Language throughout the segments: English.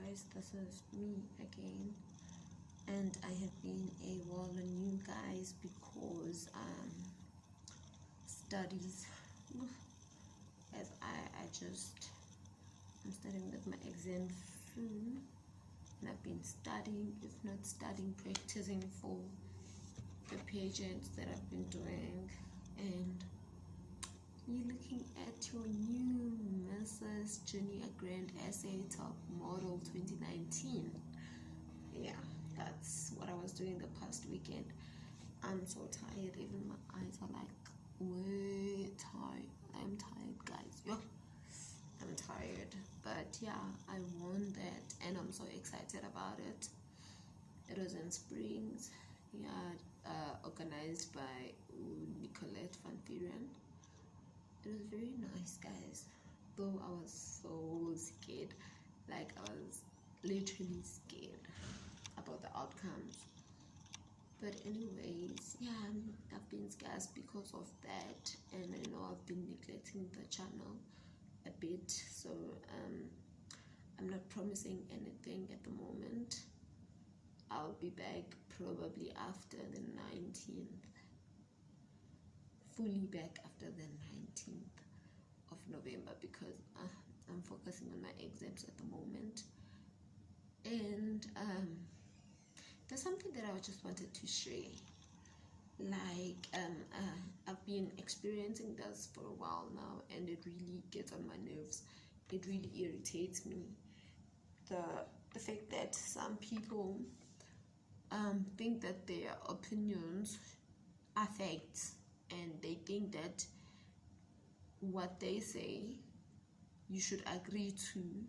guys, this is me again, and I have been a while on you guys because studies, as I'm starting with my exams soon, and I've been studying, if not studying, practicing for the pageants that I've been doing. And you're looking at your new Mrs. Junior Grand SA Top Model 2019. Yeah, that's what I was doing the past weekend. I'm so tired, even my eyes are like way tired. I'm tired, guys. Yo, I'm tired, but yeah, I won that and I'm so excited about it. It was in Springs, yeah, organized by Nicolette Van Vieren. It was very nice, guys, though I was so scared. Like, I was literally scared about the outcomes. But anyways, yeah, I've been scarce because of that, and I know I've been neglecting the channel a bit, so I'm not promising anything at the moment. I'll be back probably after the 19th, fully back after the 19th of November, because I'm focusing on my exams at the moment. And there's something that I just wanted to share. Like, I've been experiencing this for a while now, and it really gets on my nerves. It really irritates me. The fact that some people think that their opinions are facts, and they think that what they say you should agree to.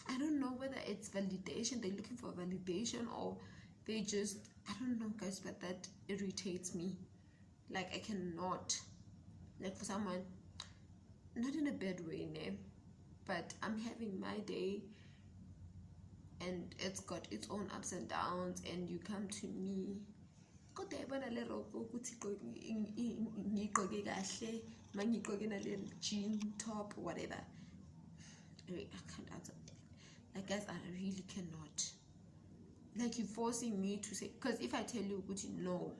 I don't know whether it's validation, they're looking for validation, or they just, I don't know, guys, but that irritates me. Like, I cannot, like, for someone, not in a bad way, but I'm having my day and it's got its own ups and downs, and you come to me, jean top, whatever. I can't answer. Like, guys, I really cannot. Like, you're forcing me to say, because if I tell you what you know,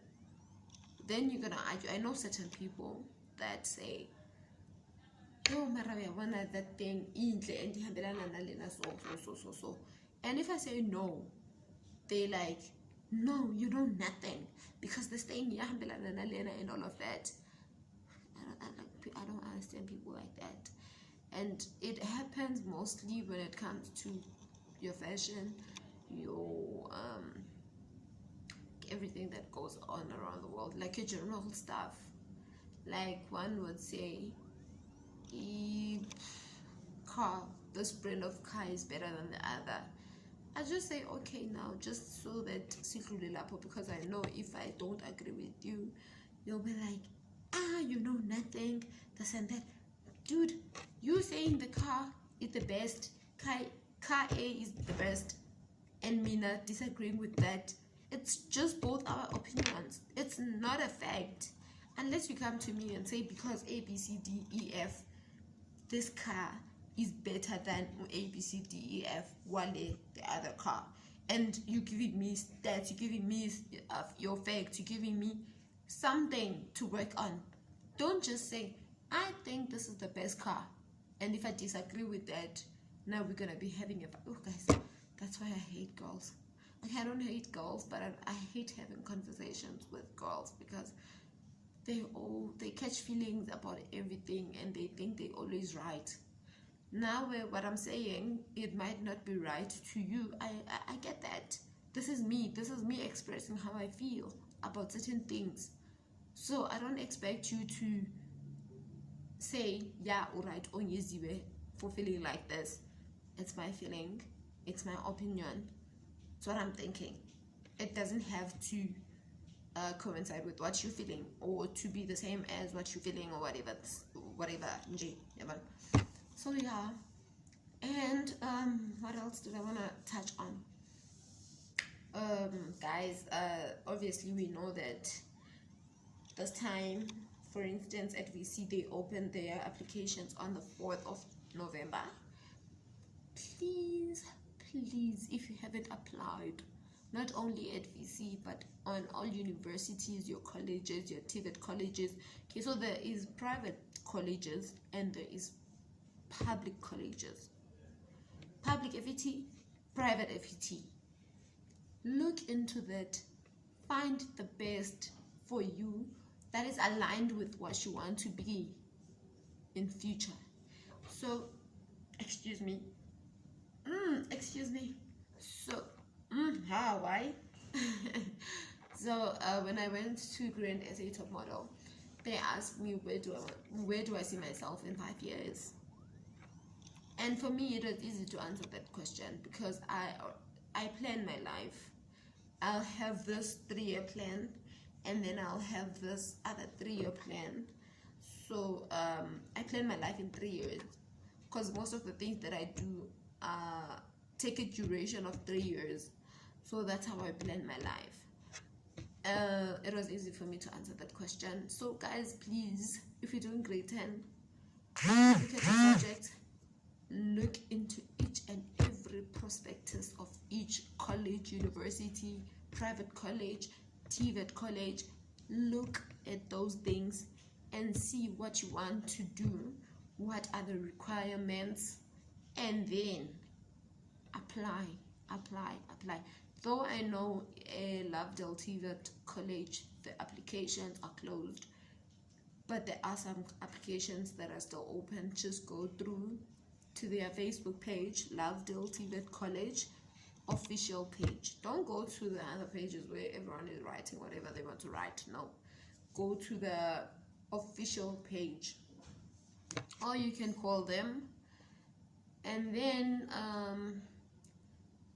then you're gonna argue. I know certain people that say, oh, Marawi, I want that thing and so. And if I say no, they like, no, you know nothing, because this thing and all of that. I don't understand people like that. And it happens mostly when it comes to your fashion, your everything that goes on around the world, like your general stuff. Like, one would say, this brand of car is better than the other. I just say, okay, now, just so that because I know if I don't agree with you, you'll be like, you know nothing, this and that. Dude, you saying the car is the best, car A is the best, and me not disagreeing with that. It's just both our opinions. It's not a fact. Unless you come to me and say, because A, B, C, D, E, F, this car is better than A, B, C, D, E, F, Wale, the other car. And you giving me stats, you giving me your facts, you giving me something to work on. Don't just say, I think this is the best car, and if I disagree with that, now we're gonna be having a fight. Oh, guys, that's why I hate girls. Okay, I don't hate girls, but I hate having conversations with girls, because they catch feelings about everything, and they think they're always right. Now, what I'm saying, it might not be right to you. I get that. This is me expressing how I feel about certain things. So I don't expect you to say, yeah, alright, for feeling like this. It's my feeling, it's my opinion, it's what I'm thinking. It doesn't have to coincide with what you're feeling, or to be the same as what you're feeling, or whatever. So yeah, and what else did I want to touch on? Guys, obviously we know that this time, for instance, at VC, they opened their applications on the 4th of November. Please please, if you haven't applied, not only at VC but on all universities, your colleges, your TVET colleges. Okay, so there is private colleges and there is public colleges. Public FET, private FET. Look into that. Find the best for you that is aligned with what you want to be in future. So, excuse me. So, why? So when I went to Grand SA Top Model, they asked me where do I see myself in 5 years. And for me, it was easy to answer that question because I plan my life. I'll have this 3-year plan, and then I'll have this other 3-year plan. So I plan my life in 3 years, because most of the things that I do take a duration of 3 years. So that's how I plan my life. It was easy for me to answer that question. So guys, please, if you're doing grade 10, look at the subject, look into each and every prospectus of each college, university, private college, TVET college. Look at those things and see what you want to do, what are the requirements, and then apply. Though I know Lovedale TVET college, the applications are closed, but there are some applications that are still open. Just go through to their Facebook page, Lovedale TVET College official page. Don't go to the other pages where everyone is writing whatever they want to write. No, go to the official page, or you can call them. And then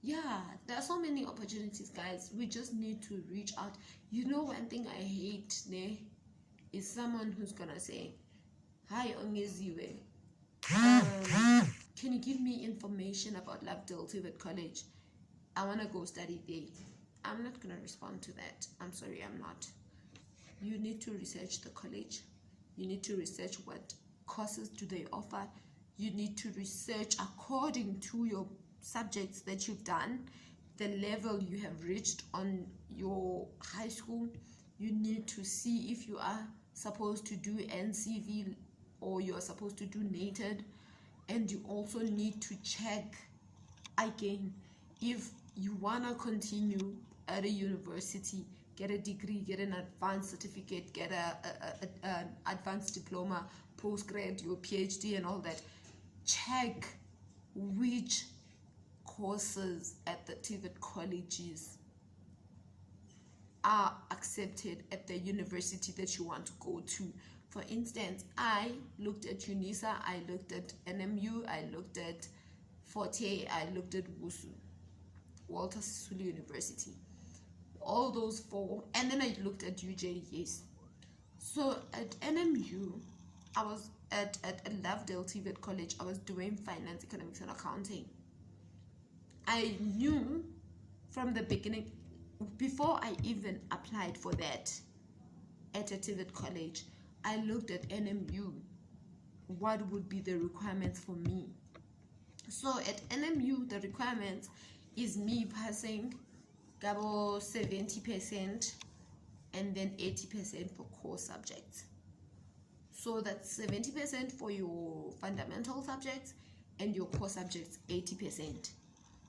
yeah, there are so many opportunities, guys. We just need to reach out. You know, one thing I hate is someone who's gonna say, "Hi Ongeziwe, can you give me information about Lovedale TVET College? I want to go study there." I'm not going to respond to that. I'm sorry, I'm not. You need to research the college. You need to research what courses do they offer. You need to research according to your subjects that you've done, the level you have reached on your high school. You need to see if you are supposed to do NCV or you're supposed to do NATED. And you also need to check again if you want to continue at a university, get a degree, get an advanced certificate, get an advanced diploma, postgrad, your PhD and all that. Check which courses at the TVET colleges are accepted at the university that you want to go to. For instance, I looked at UNISA, I looked at NMU, I looked at Forte, I looked at WUSU, Walter Sisulu University. All those 4, and then I looked at UJ, yes. So at NMU, I was at Lovedale TVET College, I was doing finance, economics, and accounting. I knew from the beginning, before I even applied for that at a TVET college, I looked at NMU, what would be the requirements for me. So at NMU, the requirements is me passing about 70% and then 80% for core subjects. So that's 70% for your fundamental subjects and your core subjects 80%.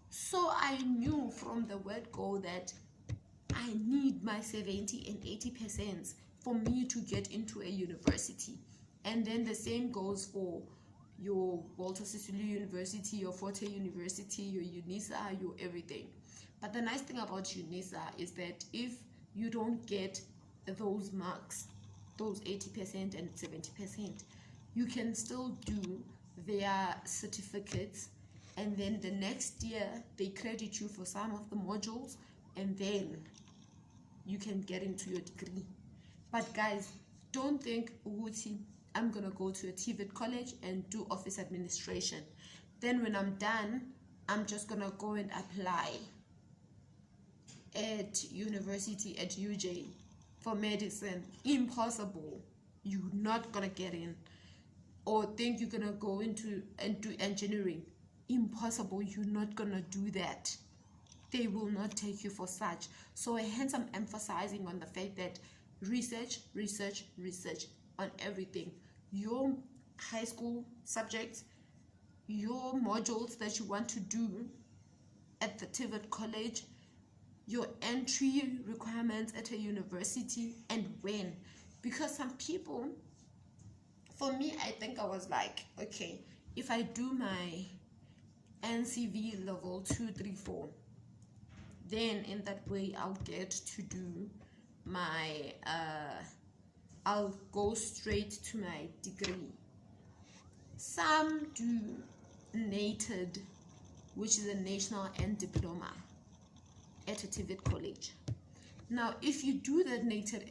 So I knew from the word go that I need my 70 and 80% for me to get into a university. And then the same goes for your Walter Sisulu University, your Forte University, your UNISA, your everything. But the nice thing about UNISA is that if you don't get those marks, those 80% and 70%, you can still do their certificates, and then the next year they credit you for some of the modules, and then you can get into your degree. But guys, don't think, Uguti, I'm gonna go to a TVET college and do office administration. Then when I'm done, I'm just gonna go and apply at university at UJ for medicine. Impossible. You're not gonna get in. Or think you're gonna go into and do engineering. impossible, you're not gonna do that. They will not take you for such. So hence I'm emphasizing on the fact that research, research, research on everything. Your high school subjects, your modules that you want to do at the TVET college, your entry requirements at a university, and when. Because some people, for me, I think I was like, okay, if I do my NCV level 2, 3, 4, then in that way I'll get to do my I'll go straight to my degree. Some do NATED, which is a national end diploma at a TVET college. Now if you do the NATED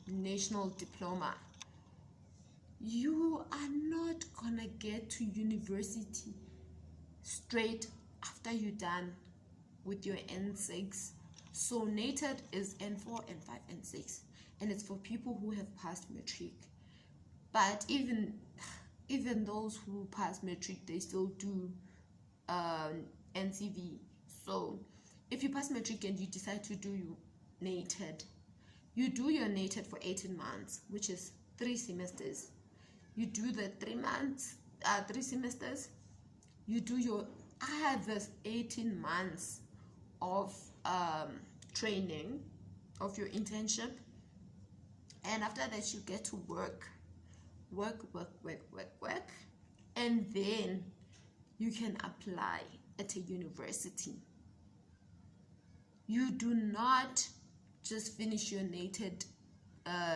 national diploma, you are not gonna get to university straight after you're done with your N6. So NATED is N4, N5, N6, and it's for people who have passed matric. But even those who pass matric, they still do NCV. So if you pass matric and you decide to do NATED, you do your NATED for 18 months, which is 3 semesters. You do the 3 semesters. You do your other 18 months of training, of your internship, and after that you get to work, and then you can apply at a university. You do not just finish your NATED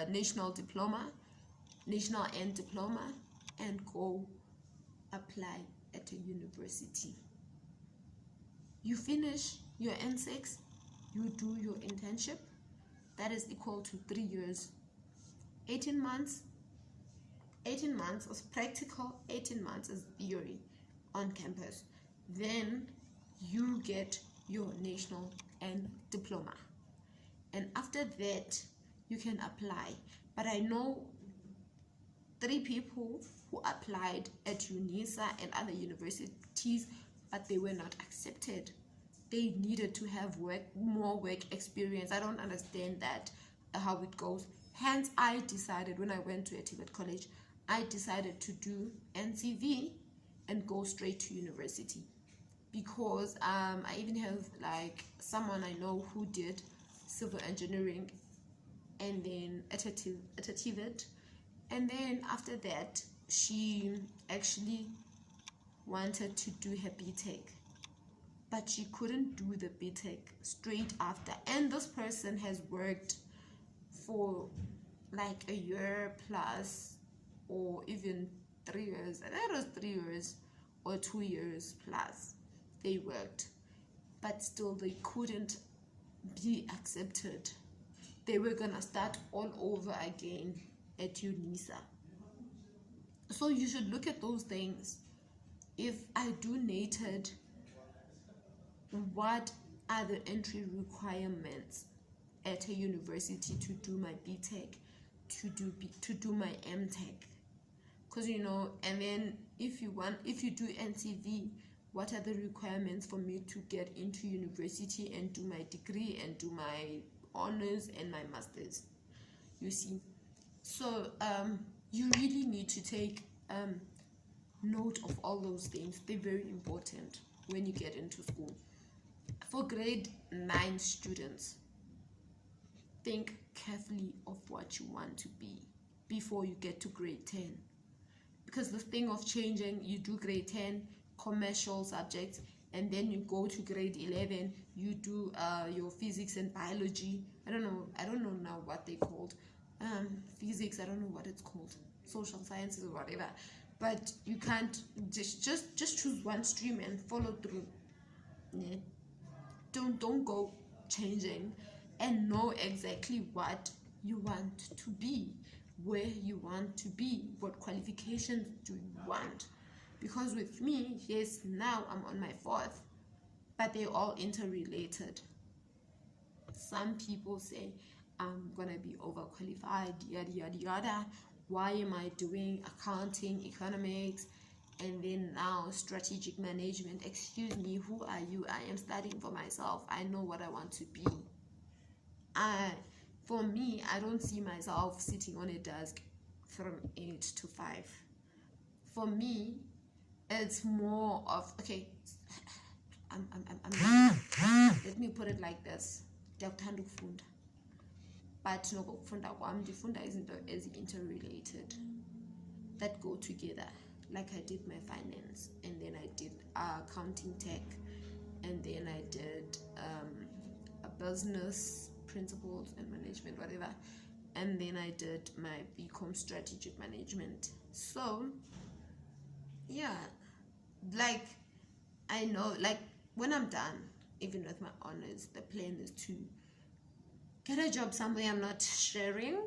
national diploma, national end diploma, and go apply at a university. You finish your N6, you do your internship, that is equal to 3 years. 18 months is practical, 18 months is theory on campus. Then you get your national end diploma, and after that you can apply. But I know 3 people who applied at UNISA and other universities, but they were not accepted. They needed to have more work experience. I don't understand that, how it goes. Hence, I decided when I went to a TVET college, I decided to do NCV and go straight to university. Because I even have like someone I know who did civil engineering, and then at a TVET, and then after that she actually wanted to do her BTech, but she couldn't do the BTech straight after. And this person has worked for like a year plus, or even 3 years. I think it was 3 years or 2 years plus they worked, but still they couldn't be accepted. They were gonna start all over again at UNISA. So you should look at those things. If I do NATED, what are the entry requirements at a university to do my BTech, to do my MTech? Because and then if you do NCV, what are the requirements for me to get into university and do my degree and do my honors and my masters? You see, so you really need to take note of all those things. They're very important when you get into school. For grade 9 students, think carefully of what you want to be before you get to grade 10. Because the thing of changing, you do grade 10 commercial subjects, and then you go to grade 11, you do your physics and biology. I don't know now what they called. Physics, I don't know what it's called, social sciences or whatever. But you can't just choose one stream and follow through. Yeah. Don't go changing, and know exactly what you want to be, where you want to be, what qualifications do you want. Because with me, yes, now I'm on my 4th, but they're all interrelated. Some people say I'm gonna be overqualified, yada yada yada. Why am I doing accounting, economics, And then now strategic management. Excuse me, who are you? I am studying for myself. I know what I want to be. For me, I don't see myself sitting on a desk from 8 to 5. For me, it's more of, okay, let me put it like this. Ndiyakuthanda ukufunda, but nokufunda kwami ndifunda izinto ezi-interrelated that go together. Like I did my finance, and then I did accounting tech, and then I did a business principles and management, whatever, and then I did my BCom strategic management. So yeah, like I know, like when I'm done, even with my honors, the plan is to get a job somewhere I'm not sharing,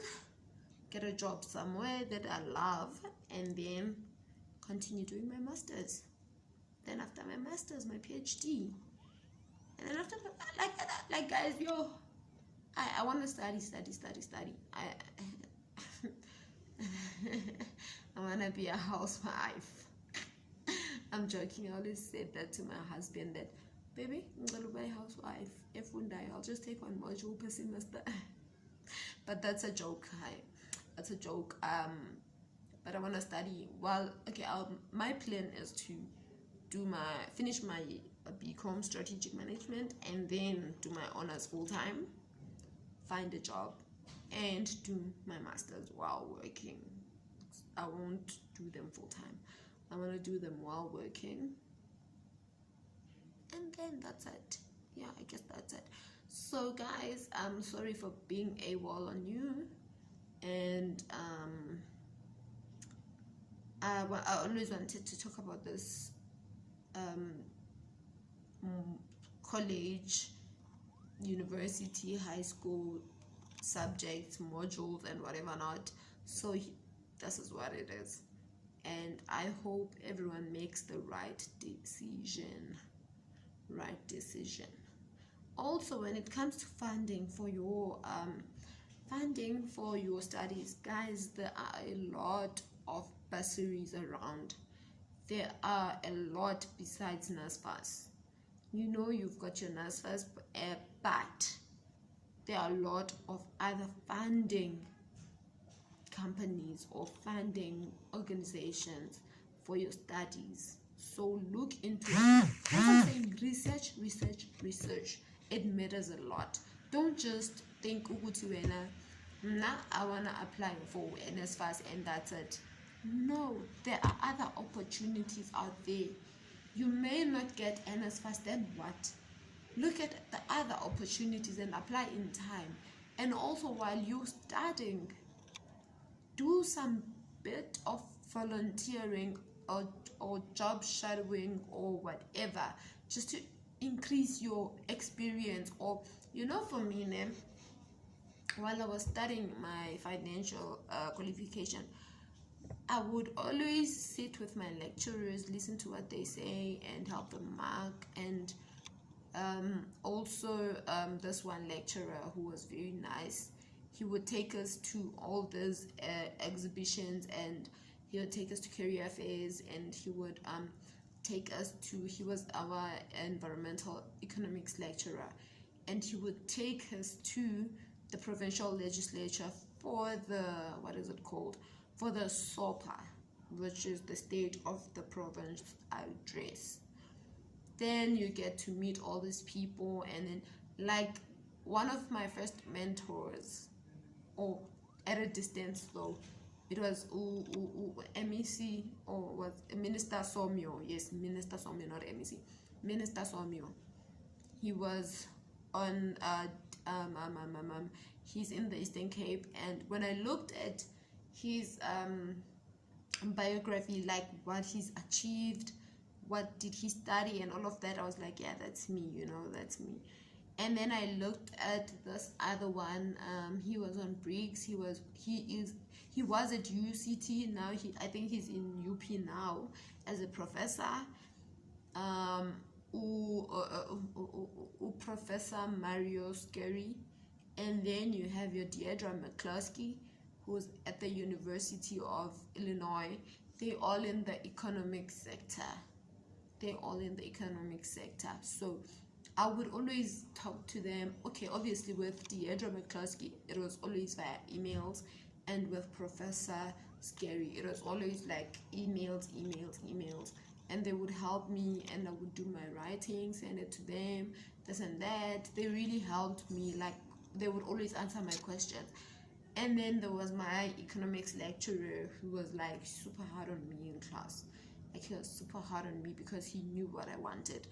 get a job somewhere that I love, and then continue doing my masters. Then after my masters, my PhD, and then after like guys, yo, I want to study. I want to be a housewife. I'm joking. I always said that to my husband, that baby, I'm gonna be a housewife. If one day I'll just take one module per semester. But that's a joke. That's a joke. But I want to study. Well, okay. My plan is to finish my BCom strategic management, and then do my honors full time, find a job, and do my masters while working. I won't do them full time. I want to do them while working, and then that's it. Yeah, I guess that's it. So guys, I'm sorry for being AWOL on you, and I always wanted to talk about this college, university, high school subjects, modules, and whatever not. So this is what it is, and I hope everyone makes the right decision. Also, when it comes to funding for your studies, guys, there are a lot of bursaries around. There are a lot besides NSFAS. You know, you've got your NSFAS, but there are a lot of other funding companies or funding organizations for your studies. So look into it. I'm saying research. It matters a lot. Don't just think ukuthi wena I wanna apply for NSFAS and that's it. No, there are other opportunities out there. You may not get NSFAS, then what? Look at the other opportunities and apply in time. And also, while you're studying, do some bit of volunteering or job shadowing or whatever, just to increase your experience. Or, you know, for me, while I was studying my financial qualification, I would always sit with my lecturers, listen to what they say, and help them mark. And also this one lecturer who was very nice, he would take us to all these exhibitions, and he would take us to career fairs, and he would take us to, he was our environmental economics lecturer, and he would take us to the provincial legislature for the, what is it called, for the SOPA, which is the State of the Province address. Then you get to meet all these people, and then, like, one of my first mentors, or at a distance though, it was MEC, or was Minister Somyo. Yes, Minister Somyo, not MEC. Minister Somyo. He was on he's in the Eastern Cape, and when I looked at his biography, like what he's achieved, what did he study, and all of that, I was like, yeah, that's me, you know, that's me. And then I looked at this other one. He was on Briggs. He was at UCT now. I think he's in UP now as a professor. Professor Mario Scary. And then you have your Deidre McCluskey, who's at the University of Illinois. They all in the economic sector. They're all in the economic sector. So I would always talk to them. Okay, obviously with Deidre McCloskey, it was always via emails, and with Professor Scary, it was always like emails, and they would help me, and I would do my writing, send it to them, this and that. They really helped me. Like, they would always answer my questions. And then there was my economics lecturer, who was like super hard on me in class. Like, he was super hard on me because he knew what I wanted.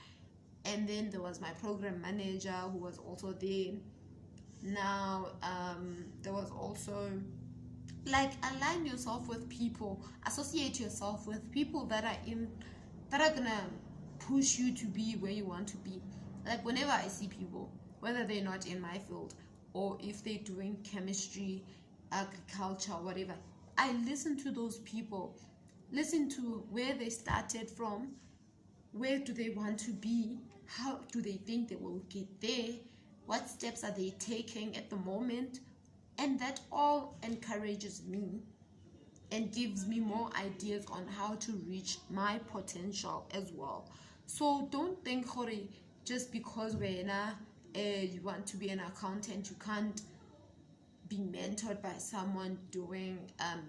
And then there was my program manager, who was also there. Now there was also, like, align yourself with people, associate yourself with people that are gonna push you to be where you want to be. Like, whenever I see people, whether they're not in my field, or if they're doing chemistry, agriculture, whatever, I listen to those people, listen to where they started from, where do they want to be, how do they think they will get there, what steps are they taking at the moment. And that all encourages me and gives me more ideas on how to reach my potential as well. So don't think, Hori, just because you want to be an accountant, you can't be mentored by someone doing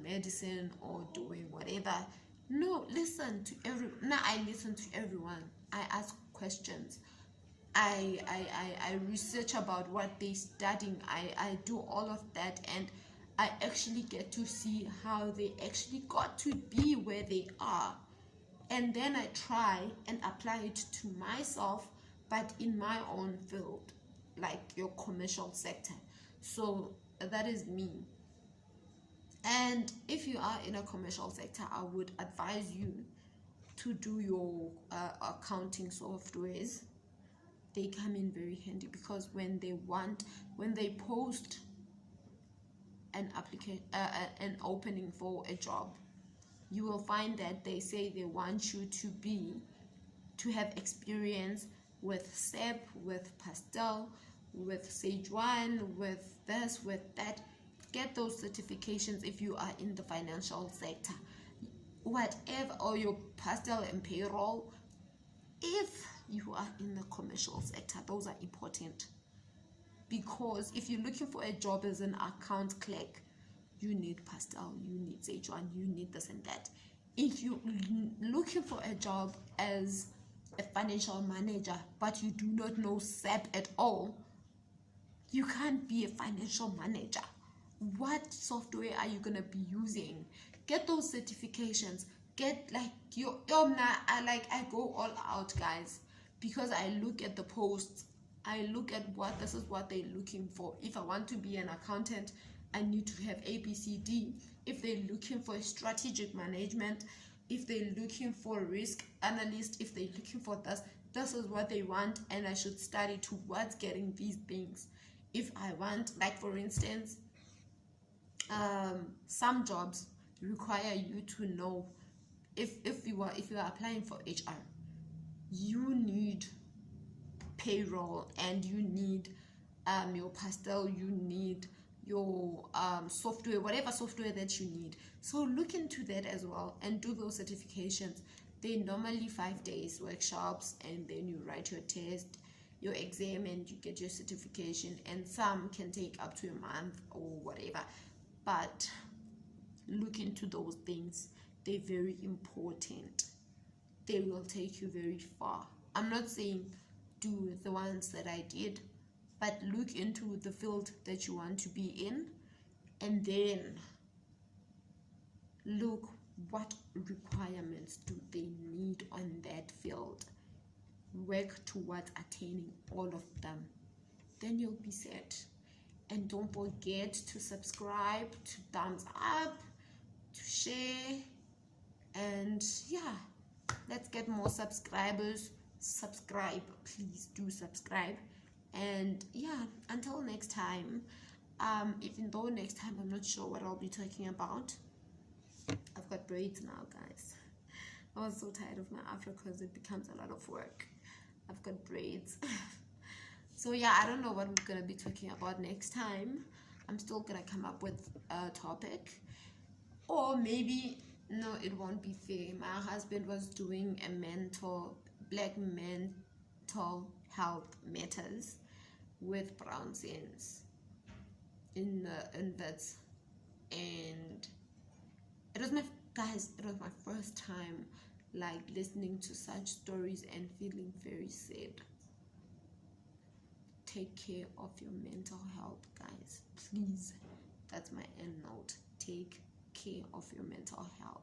medicine or doing whatever. No, listen to I listen to everyone. I ask questions. I research about what they're studying. I do all of that, and I actually get to see how they actually got to be where they are. And then I try and apply it to myself, but in my own field, like your commercial sector. So that is me. And if you are in a commercial sector, I would advise you to do your accounting softwares. They come in very handy, because when they post an opening for a job, you will find that they say they want you to have experience with SAP, with Pastel, with Sage 1, with this, with that. Get those certifications if you are in the financial sector, whatever, or your Pastel and payroll. If you are in the commercial sector, those are important, because if you're looking for a job as an account clerk, you need Pastel, you need Sage 1, you need this and that. If you're looking for a job as a financial manager, but you do not know SAP at all, you can't be a financial manager. What software are you gonna be using? Get those certifications. Get like I go all out, guys, because I look at the posts. I look at this is what they're looking for. If I want to be an accountant, I need to have ABCD. If they're looking for strategic management, if they're looking for risk analyst, if they're looking for this is what they want, and I should study towards getting these things. If I want, like for instance, some jobs require you to know, if you are applying for HR, you need payroll, and you need your Pastel, you need your software, whatever software that you need. So look into that as well and do those certifications. They normally 5 days workshops, and then you write your test, your exam, and you get your certification. And some can take up to a month or whatever, but look into those things. They're very important. They will take you very far. I'm not saying do the ones that I did, but look into the field that you want to be in, and then look what requirements do they need on that field. Work towards attaining all of them. Then you'll be set. And don't forget to subscribe, to thumbs up, to share, and yeah, let's get more subscribers. Subscribe, please do subscribe. And yeah, until next time, even though next time I'm not sure what I'll be talking about. I've got braids now, guys. I was so tired of my afro because it becomes a lot of work. I've got braids. So yeah, I don't know what we're gonna be talking about next time. I'm still gonna come up with a topic, or maybe No, it won't be fair. My husband was doing a black mental health matters with Brown Sense in Vets, and it was my first time like listening to such stories and feeling very sad. Take care of your mental health, guys, please. That's my end note. Take care of your mental health.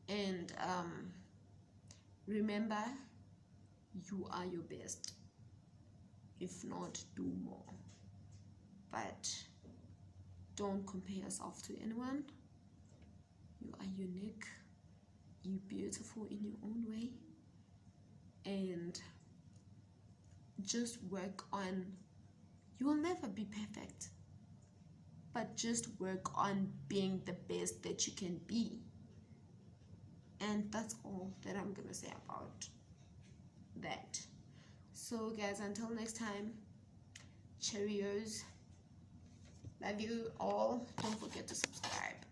And remember, you are your best. If not, do more. But don't compare yourself to anyone. You are unique. You're beautiful in your own way. And just work on, you will never be perfect, but just work on being the best that you can be. And that's all that I'm gonna say about that. So guys, until next time, cheerios. Love you all. Don't forget to subscribe.